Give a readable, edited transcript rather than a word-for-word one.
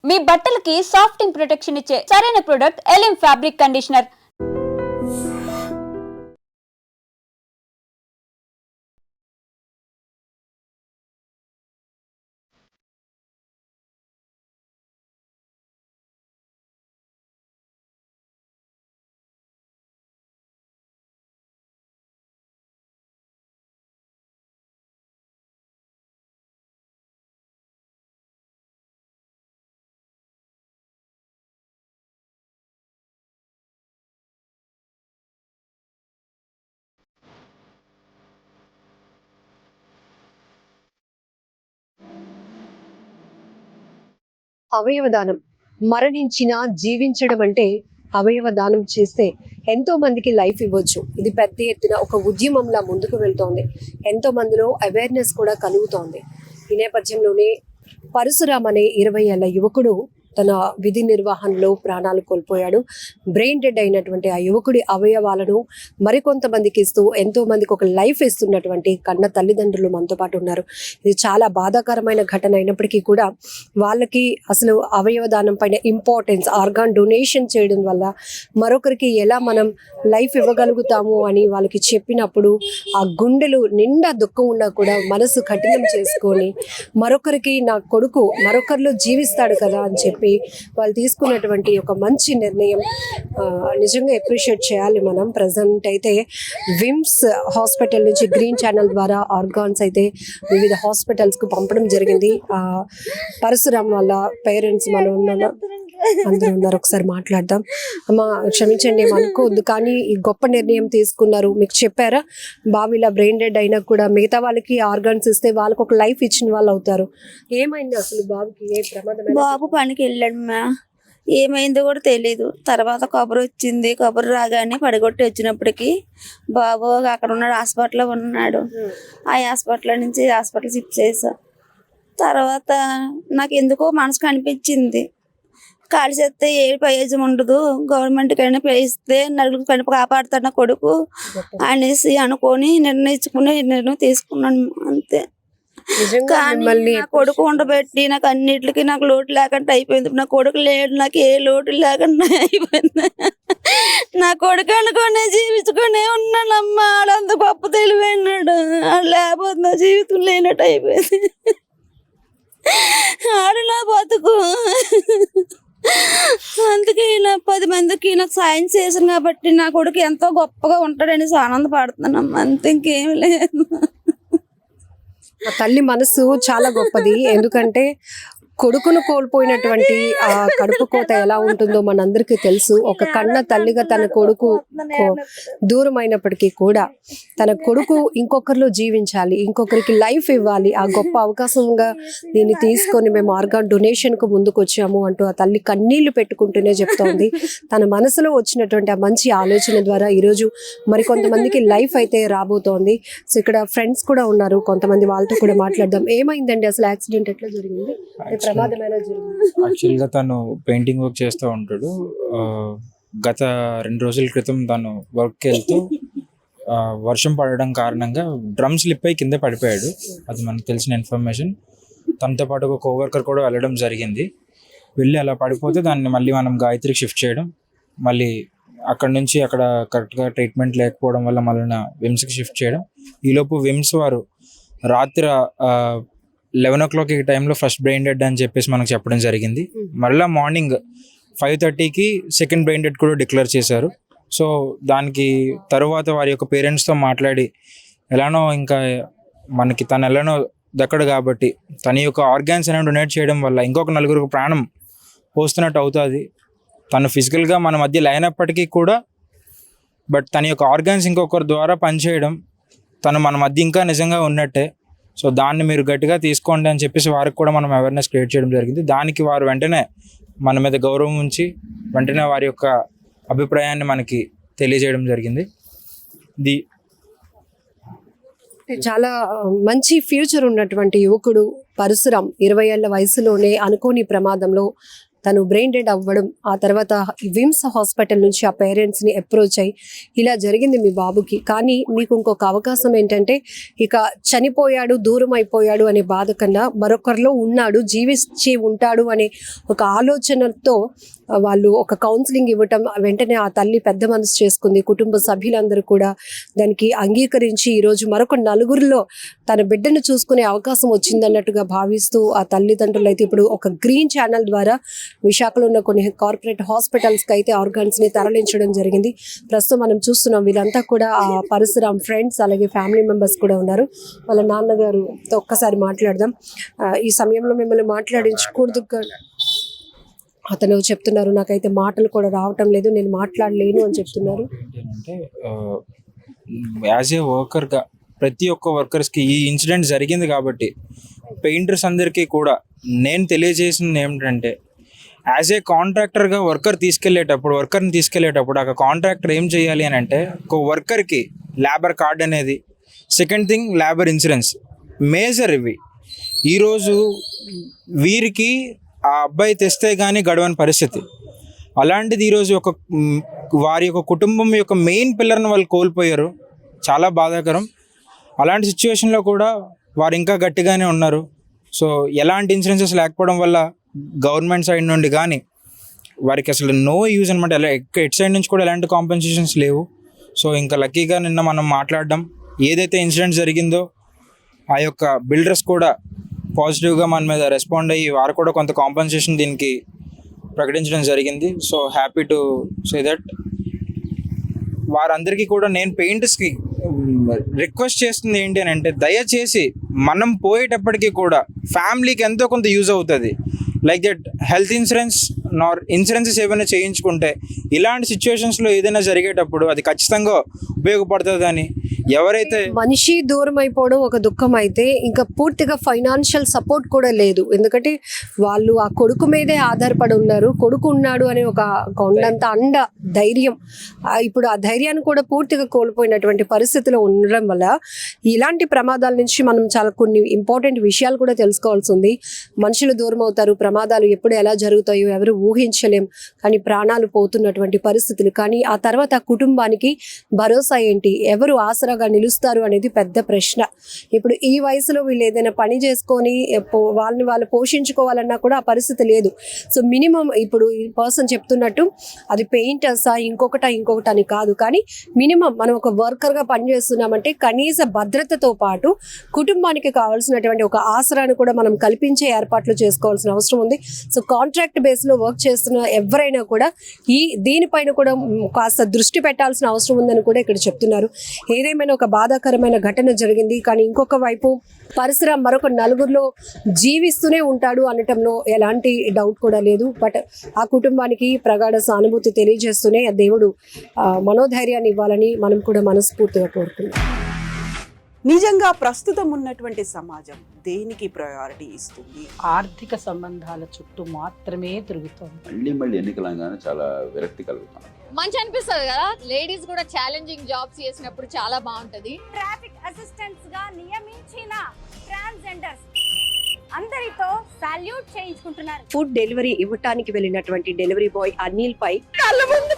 మీ బట్టలకి సాఫ్టింగ్ ప్రొటెక్షన్ ఇచ్చే సరైన ప్రొడక్ట్ ఎలిమ్ ఫ్యాబ్రిక్ కండిషనర్. అవయవదానం మరణించిన జీవించడం అంటే అవయవ దానం చేస్తే ఎంతో మందికి లైఫ్ ఇవ్వచ్చు. ఇది పెద్ద ఎత్తున ఒక ఉద్యమంలా ముందుకు వెళ్తోంది. ఎంతో మందిలో అవేర్నెస్ కూడా కలుగుతోంది. ఈ నేపథ్యంలోనే పరశురామ్ అనే 20 ఏళ్ల యువకుడు తన విధి నిర్వహణలో ప్రాణాలు కోల్పోయాడు. బ్రెయిన్ డెడ్ అయినటువంటి ఆ యువకుడి అవయవాలను మరికొంతమందికి ఇస్తూ ఎంతో మందికి ఒక లైఫ్ ఇస్తున్నటువంటి కన్న తల్లిదండ్రులు మనతో పాటు ఉన్నారు. ఇది చాలా బాధాకరమైన ఘటన అయినప్పటికీ కూడా వాళ్ళకి అసలు అవయవ దానం పైన ఇంపార్టెన్స్, ఆర్గాన్ డొనేషన్ చేయడం వల్ల మరొకరికి ఎలా మనం లైఫ్ ఇవ్వగలుగుతాము అని వాళ్ళకి చెప్పినప్పుడు ఆ గుండెలు నిండా దుఃఖం ఉన్నా కూడా మనసు కఠినం చేసుకొని మరొకరికి నా కొడుకు మరొకరిలో జీవిస్తాడు కదా అని చెప్పి వాళ్ళు తీసుకున్నటువంటి ఒక మంచి నిర్ణయం నిజంగా అప్రిషియేట్ చేయాలి మనం. ప్రజెంట్ అయితే విమ్స్ హాస్పిటల్ నుంచి గ్రీన్ ఛానల్ ద్వారా ఆర్గాన్స్ అయితే వివిధ హాస్పిటల్స్కు పంపడం జరిగింది. పరశురామ్ వాళ్ళ పేరెంట్స్ మనం అందరూ ఉన్నారు, ఒకసారి మాట్లాడదాం. అమ్మ క్షమించండి, ఏమనుకోవద్దు, కానీ ఈ గొప్ప నిర్ణయం తీసుకున్నారు. మీకు చెప్పారా బాబు ఇలా బ్రెయిన్ డెడ్ అయినా కూడా మిగతా వాళ్ళకి ఆర్గాన్స్ ఇస్తే వాళ్ళకి ఒక లైఫ్ ఇచ్చిన వాళ్ళు అవుతారు? ఏమైంది అసలు బాబుకి? ఏ ప్రమాదం? బాబు పనికి వెళ్ళాడు మా, ఏమైందో కూడా తెలీదు. తర్వాత కబురు వచ్చింది. కబురు రాగానే పడగొట్టి వచ్చినప్పటికి బాబు అక్కడ ఉన్నాడు, హాస్పిటల్లో ఉన్నాడు. ఆ హాస్పిటల్ నుంచి హాస్పిటల్ షిఫ్ట్ చేసా. తర్వాత నాకు ఎందుకో మనసుకు అనిపించింది, ఖాళీ చేస్తే ఏ ప్రయోజనం ఉండదు, గవర్నమెంట్ కైనా ఇస్తే నలుగురు కనుక కాపాడుతాడు నా కొడుకు అనేసి అనుకొని నిర్ణయం తీసుకున్నాను అంతే. కానీ నా కొడుకు ఉండబెట్టి నాకు అన్నిటికీ నాకు లోటు లేకుండా అయిపోయింది. నా కొడుకు లేడు, నాకు ఏ లోటు లేకుండా అయిపోయింది. నా కొడుకు అనుకునే జీవించుకునే ఉన్నానమ్మా. ఆడంత గొప్ప తెలివైనాడు, లేకపోతే నా జీవితం లేనట్టు అయిపోయింది. ఆడు నా బతుకు. అందుకే నా 10 మందికి నాకు సాయం చేశాను కాబట్టి నా కొడుకు ఎంతో గొప్పగా ఉంటాడనేసి ఆనందపడుతున్నాను అంతే, ఇంకేం లేదు. ఆ తల్లి మనసు చాలా గొప్పది. ఎందుకంటే కొడుకును కోల్పోయినటువంటి ఆ కడుపు కోత ఎలా ఉంటుందో మనందరికీ తెలుసు. ఒక కన్న తల్లిగా తన కొడుకు దూరం అయినప్పటికీ కూడా తన కొడుకు ఇంకొకరిలో జీవించాలి, ఇంకొకరికి లైఫ్ ఇవ్వాలి, ఆ గొప్ప అవకాశంగా దీన్ని తీసుకొని మేము ఆర్గాన్ డొనేషన్ కు ముందుకు వచ్చాము అంటూ ఆ తల్లి కన్నీళ్లు పెట్టుకుంటూనే చెప్తోంది. తన మనసులో వచ్చినటువంటి ఆ మంచి ఆలోచన ద్వారా ఈరోజు మరికొంతమందికి లైఫ్ అయితే రాబోతోంది. సో ఇక్కడ ఫ్రెండ్స్ కూడా ఉన్నారు, కొంతమంది వాళ్ళతో కూడా మాట్లాడదాం. ఏమైందండి అసలు? యాక్సిడెంట్ ఎట్లా జరిగింది? యాక్చువల్గా తను పెయింటింగ్ వర్క్ చేస్తూ ఉంటాడు. గత 2 రోజుల క్రితం తను వర్క్కి వెళ్తూ వర్షం పడడం కారణంగా డ్రమ్ స్లిప్ అయి కింద పడిపోయాడు. అది మనకు తెలిసిన ఇన్ఫర్మేషన్. తనతో పాటు ఒక కోవర్కర్ కూడా వెళ్ళడం జరిగింది. వెళ్ళి అలా పడిపోతే దాన్ని మళ్ళీ మనం గాయత్రికి షిఫ్ట్ చేయడం, మళ్ళీ అక్కడ నుంచి అక్కడ కరెక్ట్గా ట్రీట్మెంట్ లేకపోవడం వల్ల మళ్ళీ విమ్స్కి షిఫ్ట్ చేయడం. ఈలోపు విమ్స్ వారు రాత్రి 11 o'clock ఈ టైంలో ఫస్ట్ బ్రెయిన్ డెడ్ అని చెప్పేసి మనకు చెప్పడం జరిగింది. మళ్ళీ మార్నింగ్ 5:30కి సెకండ్ బ్రెయిన్ డెడ్ కూడా డిక్లేర్ చేశారు. సో దానికి తరువాత వారి యొక్క పేరెంట్స్తో మాట్లాడి ఎలానో ఇంకా మనకి తను ఎలానో దక్కడు కాబట్టి తన యొక్క ఆర్గాన్స్ అనేవి డొనేట్ చేయడం వల్ల ఇంకొక 4 ప్రాణం పోస్తున్నట్టు అవుతుంది. తను ఫిజికల్గా మన మధ్య లేనప్పటికీ కూడా బట్ తన యొక్క ఆర్గాన్స్ ఇంకొకరి ద్వారా పనిచేయడం, తను మన మధ్య ఇంకా నిజంగా ఉన్నట్టే. సో దాన్ని మీరు గట్టిగా తీసుకోండి అని చెప్పేసి వారికి కూడా మనం అవేర్నెస్ క్రియేట్ చేయడం జరిగింది. దానికి వారు వెంటనే మన మీద గౌరవం ఉంచి వెంటనే వారి యొక్క అభిప్రాయాన్ని మనకి తెలియజేయడం జరిగింది. చాలా మంచి ఫ్యూచర్ ఉన్నటువంటి యువకుడు పరశురామ్ 20 ఏళ్ల వయసులోనే అనుకోని ప్రమాదంలో తను బ్రెయిన్ డెడ్ అవ్వడం, ఆ తర్వాత విమ్స్ హాస్పిటల్ నుంచి ఆ పేరెంట్స్ని అప్రోచ్ అయ్యి ఇలా జరిగింది మీ బాబుకి. కానీ మీకు ఇంకొక అవకాశం ఏంటంటే ఇక చనిపోయాడు, దూరం అయిపోయాడు అనే బాధ కన్నా మరొకరిలో ఉన్నాడు, జీవించి ఉంటాడు అనే ఒక ఆలోచనతో వాళ్ళు ఒక కౌన్సిలింగ్ ఇవ్వటం, వెంటనే ఆ తల్లి పెద్ద మనసు చేసుకుంది. కుటుంబ సభ్యులందరూ కూడా దానికి అంగీకరించి ఈరోజు మరొక నలుగురిలో తన బిడ్డను చూసుకునే అవకాశం వచ్చిందన్నట్టుగా భావిస్తూ ఆ తల్లిదండ్రులు అయితే ఇప్పుడు ఒక గ్రీన్ ఛానల్ ద్వారా విశాఖలో ఉన్న కొన్ని కార్పొరేట్ హాస్పిటల్స్కి అయితే ఆర్గాన్స్ని తరలించడం జరిగింది. ప్రస్తుతం మనం చూస్తున్నాం వీళ్ళంతా కూడా ఆ పరశురామ్ ఫ్రెండ్స్ అలాగే ఫ్యామిలీ మెంబర్స్ కూడా ఉన్నారు. వాళ్ళ నాన్నగారుతో ఒక్కసారి మాట్లాడదాం. ఈ సమయంలో మిమ్మల్ని మాట్లాడించకూడదు, అతను చెప్తున్నారు నాకైతే మాటలు కూడా రావటం లేదు, నేను మాట్లాడలేను అని చెప్తున్నారు. ఏంటంటే యాజ్ ఏ వర్కర్గా ప్రతి ఒక్క వర్కర్స్కి ఈ ఇన్సిడెంట్ జరిగింది కాబట్టి పెయింటర్స్ అందరికీ కూడా నేను తెలియజేసింది ఏమిటంటే యాజ్ ఏ కాంట్రాక్టర్గా వర్కర్ని తీసుకెళ్లేటప్పుడు ఆ కాంట్రాక్టర్ ఏం చేయాలి అని అంటే ఒక వర్కర్కి లేబర్ కార్డ్ అనేది, second thing labour insurance major ఇవి. ఈరోజు వీరికి ఆ అబ్బాయి తెస్తే కానీ గడవని పరిస్థితి. అలాంటిది ఈరోజు వారి యొక్క కుటుంబం యొక్క మెయిన్ పిల్లర్ని వాళ్ళు కోల్పోయారు. చాలా బాధాకరం. అలాంటి సిచ్యువేషన్లో కూడా వారు ఇంకా గట్టిగానే ఉన్నారు. సో ఎలాంటి ఇన్సూరెన్సెస్ లేకపోవడం వల్ల గవర్నమెంట్ సైడ్ నుండి కానీ వారికి అసలు నో యూజ్ అనమాట. ఎట్ సైడ్ నుంచి కూడా ఎలాంటి కాంపెన్సేషన్స్ లేవు. సో ఇంకా లక్కీగా నిన్న మనం మాట్లాడడం, ఏదైతే ఇన్సిడెంట్ జరిగిందో ఆ యొక్క బిల్డర్స్ కూడా పాజిటివ్గా మన మీద రెస్పాండ్ అయ్యి వారు కూడా కొంత కాంపెన్సేషన్ దీనికి ప్రకటించడం జరిగింది. So happy to say that. వారందరికీ కూడా నేను పెయింటర్స్కి రిక్వెస్ట్ చేస్తుంది ఏంటి అని అంటే దయచేసి మనం పోయేటప్పటికీ కూడా ఫ్యామిలీకి ఎంతో కొంత యూజ్ అవుతుంది. Like that health insurance insurances ఏమైనా చేయించుకుంటే ఇలాంటి సిచ్యువేషన్స్లో ఏదైనా జరిగేటప్పుడు అది ఖచ్చితంగా ఉపయోగపడుతుందని. ఎవరైతే మనిషి దూరం అయిపోవడం ఒక దుఃఖం అయితే ఇంకా పూర్తిగా ఫైనాన్షియల్ సపోర్ట్ కూడా లేదు. ఎందుకంటే వాళ్ళు ఆ కొడుకు మీదే ఆధారపడి ఉన్నారు. కొడుకు ఉన్నాడు అనే ఒక కొండంత అండ ధైర్యం, ఇప్పుడు ఆ ధైర్యాన్ని కూడా పూర్తిగా కోల్పోయినటువంటి పరిస్థితిలో ఉండడం వల్ల ఇలాంటి ప్రమాదాల నుంచి మనం చాలా కొన్ని ఇంపార్టెంట్ విషయాలు కూడా తెలుసుకోవాల్సి ఉంది. మనుషులు దూరం అవుతారు, ప్రమాదాలు ఎప్పుడు ఎలా జరుగుతాయో ఎవరు ఊహించలేం, కానీ ప్రాణాలు పోతున్నటువంటి పరిస్థితులు. కానీ ఆ తర్వాత కుటుంబానికి భరోసా ఏంటి, ఎవరు ఆసరాగా నిలుస్తారు అనేది పెద్ద ప్రశ్న. ఇప్పుడు ఈ వయసులో వీళ్ళు ఏదైనా పని చేసుకొని వాళ్ళని వాళ్ళు పోషించుకోవాలన్నా కూడా ఆ పరిస్థితి లేదు. సో మినిమం ఇప్పుడు ఈ పర్సన్ చెప్తున్నట్టు అది పెయింటర్సా ఇంకొకటి అని కాదు, కానీ మినిమం మనం ఒక వర్కర్గా పనిచేస్తున్నామంటే కనీస భద్రతతో పాటు కుటుంబానికి కావాల్సినటువంటి ఒక ఆసరాన్ని కూడా మనం కల్పించే ఏర్పాట్లు చేసుకోవాల్సిన అవసరం ఉంది. సో కాంట్రాక్ట్ బేస్లో వర్క్ చేస్తున్న ఎవరైనా కూడా దీనిపైన కూడా కాస్త దృష్టి పెట్టాల్సిన అవసరం ఉందని కూడా ఇక్కడ చెప్తున్నారు. ఏదేమైనా ఒక బాధాకరమైన ఘటన జరిగింది, కానీ ఇంకొక వైపు పరశురామ్ మరొక నలుగురిలో జీవిస్తూనే ఉంటాడు అనటంలో ఎలాంటి డౌట్ కూడా లేదు. బట్ ఆ కుటుంబానికి ప్రగాఢ సానుభూతి తెలియజేస్తూనే ఆ దేవుడు మనోధైర్యాన్ని ఇవ్వాలని మనం కూడా మనస్ఫూర్తిగా కోరుకుంటున్నాం. నిజంగా ప్రస్తుతం ఉన్నటువంటి సమాజం దేనికి ప్రయారిటీ ఇస్తుంది? ఆర్థిక సంబంధాల చుట్టూ మాత్రమే తిరుగుతోంది. మళ్ళీ ఎన్నికలంగానే చాలా విరక్తి కలుగుతాం. మంచి అనిపిస్తుంది కదా, లేడీస్ కూడా ఛాలెంజింగ్ జాబ్స్ చేసినప్పుడు చాలా బాగుంటది. ట్రాఫిక్ అసిస్టెంట్స్ గా నియమించిన ట్రాన్స్జెండర్స్ అందరితో సాల్యూట్ చేయించుకుంటున్నారు. ఫుడ్ డెలివరీ ఇవ్వటానికి వెళ్ళినటువంటి డెలివరీ బాయ్ అనిల్ పై కళ్ళ ముందు